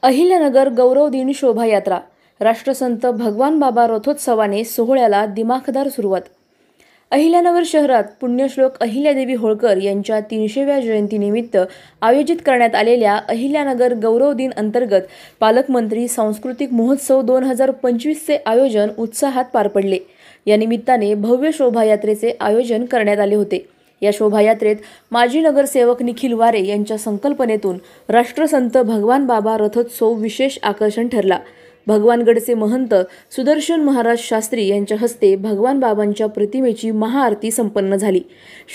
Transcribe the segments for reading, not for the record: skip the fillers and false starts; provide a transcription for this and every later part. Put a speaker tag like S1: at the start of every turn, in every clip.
S1: अहिल्यानगर गौरव दिन शोभायात्रा राष्ट्रसंत भगवान बाबा रथोत्सवाने सोहळ्याला दिमाखदार सुरुवात। अहिल्यानगर शहरात पुण्यश्लोक अहिल्यादेवी होळकर यांच्या 300व्या जयंतीनिमित्त आयोजित करण्यात आलेल्या अहिल्यानगर गौरव दिन अंतर्गत पालकमंत्री सांस्कृतिक महोत्सव 2025 चे आयोजन उत्साहात पार पडले। या निमित्ताने भव्य शोभायात्रेचे आयोजन करण्यात आले होते। या शोभायात्रेत माजी नगरसेवक निखिल वारे यांच्या संकल्पनेतून राष्ट्रसंत भगवान बाबा रथोत्सव विशेष आकर्षण ठरला। भगवानगडचे महंत सुदर्शन महाराज शास्त्री यांच्या हस्ते भगवान बाबांच्या प्रतिमेची महाआरती संपन्न झाली।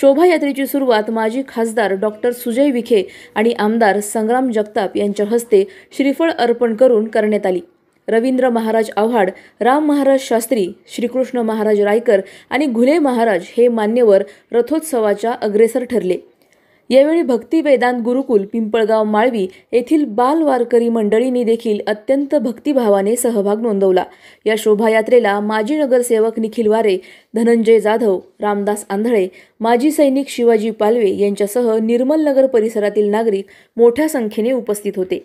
S1: शोभायात्रेची सुरुवात माजी खासदार डॉक्टर सुजय विखे आणि आमदार संग्राम जगताप यांच्या हस्ते श्रीफळ अर्पण करून करण्यात आली। रवींद्र महाराज आव्हाड, राम महाराज शास्त्री, श्रीकृष्ण महाराज रायकर आणि घुले महाराज हे मान्यवर रथोत्सवाच्या अग्रेसर ठरले। यावेळी भक्ती वेदांत गुरुकुल पिंपळगाव माळवी येथील बाल वारकरी मंडळींनी देखील अत्यंत भक्तिभावाने सहभाग नोंदवला। या शोभायात्रेला माजी नगरसेवक निखिल वारे, धनंजय जाधव, रामदास आंधळे, माजी सैनिक शिवाजी पालवे यांच्यासह निर्मल नगर परिसरातील नागरिक मोठ्या संख्येने उपस्थित होते।